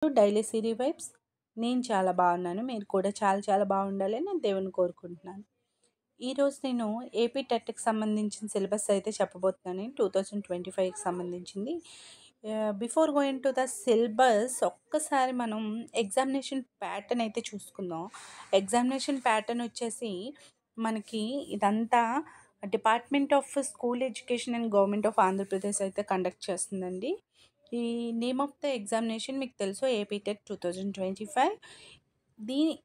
To daily Siri vibes. నేను చాలా బాగున్నాను. మీరు కూడా చాలా చాలా బాగుండాలని నేను దేవుని కోరుకుంటున్నాను. ఈరోజు నేను ఏపీ టెట్‌కి సంబంధించిన సిలబస్ అయితే చెప్పబోతున్నాను. 2025కి సంబంధించింది. Before going to the syllabus ఒక్కసారి మనం ఎగ్జామినేషన్ ప్యాటర్న్ అయితే చూసుకుందాం. ఎగ్జామినేషన్ ప్యాటర్న్ వచ్చేసి మనకి ఇదంతా department of school education and government of Andhra Pradesh అయితే కండక్ట్ చేస్తుందండి. ఈ నేమ్ ఆఫ్ ద ఎగ్జామినేషన్ మీకు తెలుసు, ఏపీ టెట్ 2025.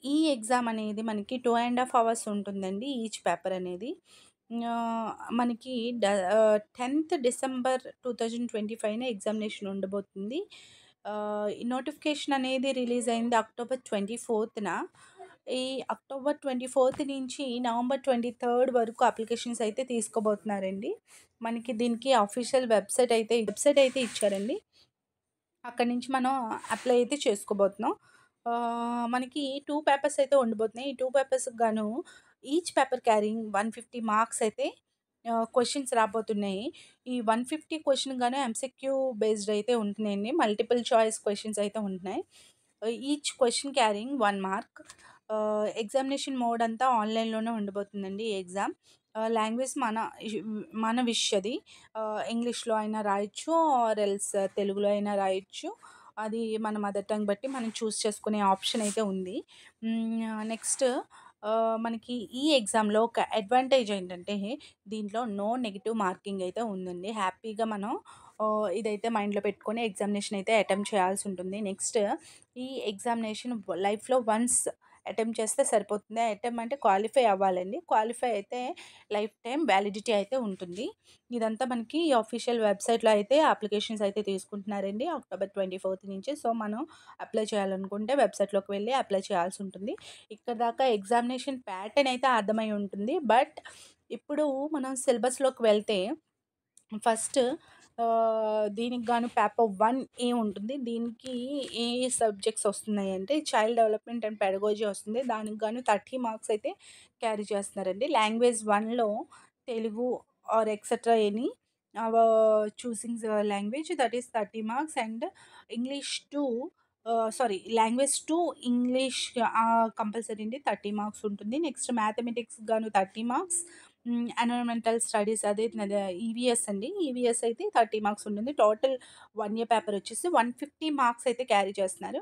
ఈ ఎగ్జామ్ అనేది మనకి 2.5 అవర్స్ ఉంటుందండి ఈచ్ పేపర్ అనేది. మనకి 10th డిసెంబర్ 2025 ఎగ్జామినేషన్ ఉండబోతుంది. ఈ నోటిఫికేషన్ అనేది రిలీజ్ అయింది అక్టోబర్ 24న. ఈ అక్టోబర్ 24 నుంచి నవంబర్ 23 వరకు అప్లికేషన్స్ అయితే తీసుకోబోతున్నారండి. మనకి దీనికి అఫీషియల్ వెబ్సైట్ అయితే ఇచ్చారండి. అక్కడి నుంచి మనం అప్లై అయితే చేసుకోబోతున్నాం. మనకి 2 పేపర్స్ అయితే ఉండబోతున్నాయి. ఈ 2 పేపర్స్‌కి గాను ఈచ్ పేపర్ క్యారింగ్ 150 మార్క్స్ అయితే క్వెషన్స్ రాబోతున్నాయి. ఈ 150 క్వెషన్ గాను ఎంసీక్యూ బేస్డ్ అయితే ఉంటున్నాయండి. మల్టిపుల్ చాయిస్ క్వెషన్స్ అయితే ఉంటున్నాయి. Each question carrying 1 mark. Examination mode అంతా ఆన్‌లైన్‌లోనే ఉండబోతుందండి ఈ ఎగ్జామ్. లాంగ్వేజ్ మన విష్ అది. ఇంగ్లీష్‌లో అయినా రాయొచ్చు ఆర్ ఎల్స్ తెలుగులో అయినా రాయొచ్చు. అది మన మదర్ టంగ్ బట్టి మనం చూస్ చేసుకునే ఆప్షన్ అయితే ఉంది. నెక్స్ట్ మనకి ఈ ఎగ్జామ్‌లో ఒక అడ్వాంటేజ్ ఏంటంటే దీంట్లో నో నెగెటివ్ మార్కింగ్ అయితే ఉందండి. హ్యాపీగా మనం ఇదైతే మైండ్‌లో పెట్టుకొని ఎగ్జామినేషన్ అయితే అటెంప్ట్ చేయాల్సి ఉంటుంది. నెక్స్ట్ ఈ ఎగ్జామినేషన్ లైఫ్‌లో వన్స్ అటెంప్ట్ చేస్తే సరిపోతుంది. అటెంప్ట్ అంటే క్వాలిఫై అవ్వాలండి. క్వాలిఫై అయితే లైఫ్ టైమ్ వ్యాలిడిటీ అయితే ఉంటుంది. ఇదంతా మనకి ఆఫీషియల్ వెబ్సైట్‌లో అయితే అప్లికేషన్స్ అయితే తీసుకుంటున్నారండి అక్టోబర్ 24 నుంచి. సో, మనం అప్లై చేయాలనుకుంటే వెబ్సైట్‌లోకి వెళ్ళి అప్లై చేయాల్సి ఉంటుంది. ఇక్కడ దాకా ఎగ్జామినేషన్ ప్యాటర్న్ అయితే అర్థమై ఉంటుంది. బట్ ఇప్పుడు మనం సిలబస్‌లోకి వెళ్తే ఫస్ట్ దీనికి గాను పేపర్ 1 ఏ ఉంటుంది. దీనికి ఏ సబ్జెక్ట్స్ వస్తున్నాయంటే చైల్డ్ డెవలప్మెంట్ అండ్ పెడగోజీ వస్తుంది. దానికి గాను 30 మార్క్స్ అయితే క్యారీ చేస్తున్నారండి. లాంగ్వేజ్ 1లో Telugu or etcetera any choosing language that is 30 marks and English 2 language 2 English compulsory అండి 30 మార్క్స్ ఉంటుంది. నెక్స్ట్ మ్యాథమెటిక్స్ గాను 30 మార్క్స్. ఎన్విరాన్మెంటల్ స్టడీస్ అదే ఈవీఎస్ అండి. ఈవీఎస్ అయితే 30 మార్క్స్ ఉంటుంది. టోటల్ 1 ఇయర్ పేపర్ వచ్చేసి 150 మార్క్స్ అయితే క్యారీ చేస్తున్నారు.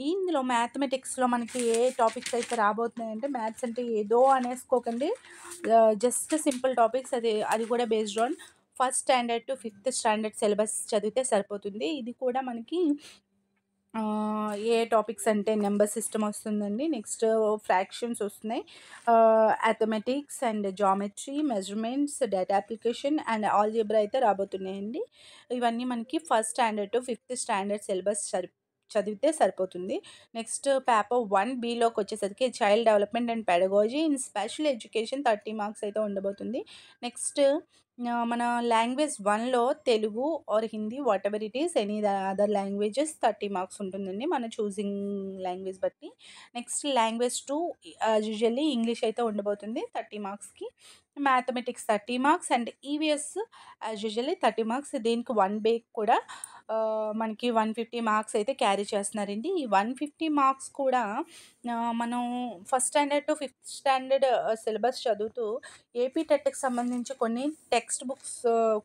ఇందులో మ్యాథమెటిక్స్‌లో మనకి ఏ టాపిక్స్ అయితే రాబోతున్నాయంటే మ్యాథ్స్ అంటే ఏదో అనేసుకోకండి. జస్ట్ సింపుల్ టాపిక్స్ అది కూడా based on first standard to 5th standard syllabus చదివితే సరిపోతుంది. ఇది కూడా మనకి ఏ టాపిక్స్ అంటే నెంబర్ సిస్టమ్ వస్తుందండి. నెక్స్ట్ ఫ్రాక్షన్స్ వస్తున్నాయి. Arithmetic and geometry, measurements, data application and algebra అయితే రాబోతున్నాయండి. ఇవన్నీ మనకి first standard to 5th standard syllabus చదివితే సరిపోతుంది. నెక్స్ట్ పేపర్ 1 బిలోకి వచ్చేసరికి child development and pedagogy in special education 30 marks అయితే ఉండబోతుంది. నెక్స్ట్ మన లాంగ్వేజ్ 1లో Telugu or Hindi what ever it is any other languages 30 marks ఉంటుందండి మన చూసింగ్ లాంగ్వేజ్ బట్టి. నెక్స్ట్ లాంగ్వేజ్ 2 యూజువల్లీ ఇంగ్లీష్ అయితే ఉండబోతుంది 30 మార్క్స్‌కి. Mathematics 30 marks and EVS usually 30 marks. దీనికి 1 బేక్ కూడా మనకి 150 మార్క్స్ అయితే క్యారీ చేస్తున్నారండి. ఈ 150 మార్క్స్ కూడా మనం first standard to 5th standard syllabus చదువుతూ ఏపీ టెట్‌కి సంబంధించి కొన్ని టెక్స్ట్ బుక్స్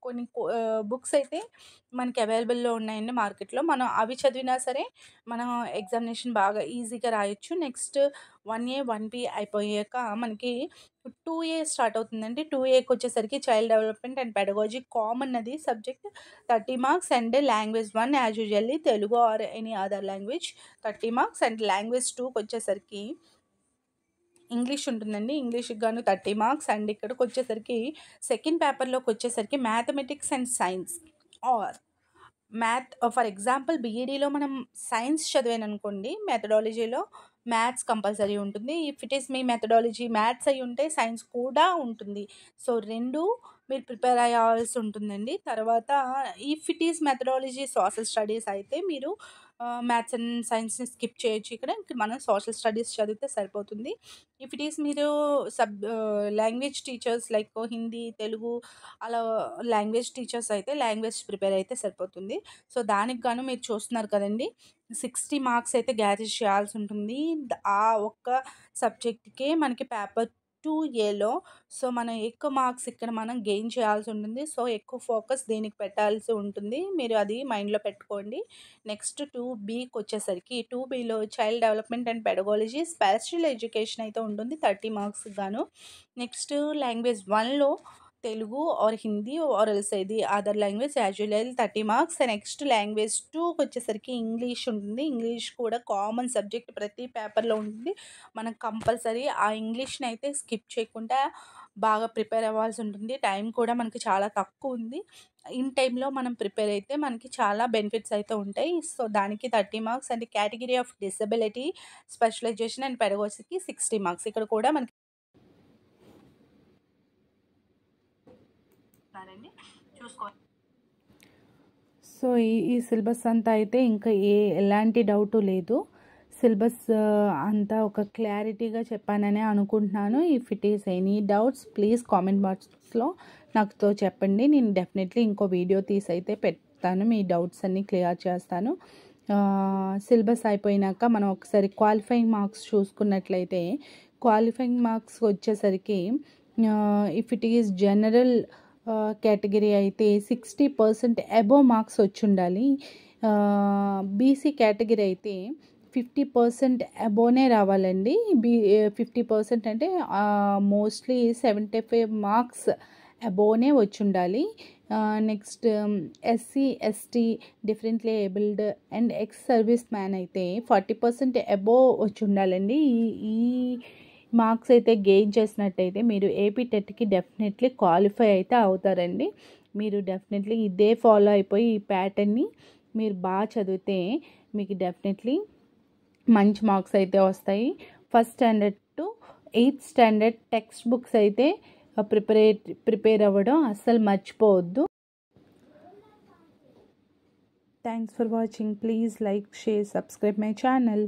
కొన్ని బుక్స్ అయితే మనకి అవైలబుల్‌లో ఉన్నాయండి మార్కెట్‌లో. మనం అవి చదివినా సరే మనం ఎగ్జామినేషన్ బాగా ఈజీగా రాయొచ్చు. నెక్స్ట్ 1A, 1B అయిపోయాక మనకి 2A స్టార్ట్ అవుతుందండి. 2Aకి వచ్చేసరికి child development and pedagogy common అది subject 30 marks and language 1 as usually Telugu or any other language 30 marks and language 2కి వచ్చేసరికి ఇంగ్లీష్ ఉంటుందండి. ఇంగ్లీష్‌కి గాను 30 మార్క్స్ అండ్ ఇక్కడికొచ్చేసరికి సెకండ్ పేపర్‌లోకి వచ్చేసరికి mathematics and science or for example బీఈడీలో మనం సైన్స్ చదివాననుకోండి మెథడాలజీలో మ్యాథ్స్ కంపల్సరీ ఉంటుంది. ఇఫ్ ఇట్ ఈస్ మీ మెథడాలజీ మ్యాథ్స్ అయ్యి ఉంటే సైన్స్ కూడా ఉంటుంది. సో, 2 మీరు ప్రిపేర్ అయ్యాల్సి ఉంటుందండి. తర్వాత if it is methodology social studies అయితే మీరు మ్యాథ్స్ అండ్ సైన్స్ని స్కిప్ చేయొచ్చు. ఇక్కడ మనం సోషల్ స్టడీస్ చదివితే సరిపోతుంది. ఇఫ్ ఇట్ ఈస్ మీరు language teachers like Hindi, Telugu అలా లాంగ్వేజ్ టీచర్స్ అయితే లాంగ్వేజ్ ప్రిపేర్ అయితే సరిపోతుంది. సో దానికి గాను మీరు చూస్తున్నారు కదండి, 60 మార్క్స్ అయితే గ్యాదర్ చేయాల్సి ఉంటుంది ఆ ఒక్క సబ్జెక్ట్కే మనకి పేపర్ 2Aలో. సో మనం ఎక్కువ మార్క్స్ ఇక్కడ మనం గెయిన్ చేయాల్సి ఉంటుంది. సో ఎక్కువ ఫోకస్ దీనికి పెట్టాల్సి ఉంటుంది. మీరు అది మైండ్లో పెట్టుకోండి. నెక్స్ట్ 2Bకి వచ్చేసరికి 2Bలో child development and pedagogy special education అయితే ఉంటుంది 30 మార్క్స్ గాను. నెక్స్ట్ లాంగ్వేజ్ 1లో Telugu or Hindi or else ఇది other language as well 30 marks. Next language 2కి వచ్చేసరికి ఇంగ్లీష్ ఉంటుంది. ఇంగ్లీష్ కూడా కామన్ సబ్జెక్ట్ ప్రతి పేపర్లో ఉంటుంది. మనం కంపల్సరీ ఆ ఇంగ్లీష్ని అయితే స్కిప్ చేయకుండా బాగా ప్రిపేర్ అవ్వాల్సి ఉంటుంది. టైం కూడా మనకి చాలా తక్కువ ఉంది. ఇన్ టైంలో మనం ప్రిపేర్ అయితే మనకి చాలా బెనిఫిట్స్ అయితే ఉంటాయి. సో దానికి 30 marks and category of disability specialization and పెడగాలజీకి 60 మార్క్స్. ఇక్కడ కూడా మనకి చూసుకోవాలి. సో ఈ సిలబస్ అంతా అయితే ఇంకా ఎలాంటి డౌటు లేదు. సిలబస్ అంతా ఒక క్లారిటీగా చెప్పాననే అనుకుంటున్నాను. If it is any doubts please comment బాక్స్లో నాకుతో చెప్పండి. నేను డెఫినెట్లీ ఇంకో వీడియో తీసి అయితే పెడతాను, మీ డౌట్స్ అన్నీ క్లియర్ చేస్తాను. సిలబస్ అయిపోయినాక మనం ఒకసారి క్వాలిఫైయింగ్ మార్క్స్ చూసుకున్నట్లయితే క్వాలిఫైయింగ్ మార్క్స్ వచ్చేసరికి if it is general category అయితే 60% అబోవ్ మార్క్స్ వచ్చి ఉండాలి. బీసీ కేటగిరీ అయితే 50% అబోనే రావాలండి. 50% అంటే మోస్ట్లీ 75 మార్క్స్ అబోనే వచ్చి ఉండాలి. Next SC, ST, differently abled and ex service man అయితే 40% అబోవ్ వచ్చి ఉండాలండి. ఈ మార్క్స్ అయితే గెయిన్ చేసినట్టయితే మీరు ఏపీ టెట్కి డెఫినెట్లీ క్వాలిఫై అయితే అవుతారండి. మీరు డెఫినెట్లీ ఇదే ఫాలో అయిపోయి ఈ ప్యాటర్న్ని మీరు బాగా చదివితే మీకు డెఫినెట్లీ మంచి మార్క్స్ అయితే వస్తాయి. First standard to 8th standard text books అయితే ప్రిపేర్ అవ్వడం అస్సలు మర్చిపోవద్దు. Thanks for watching. Please like, share, subscribe my channel.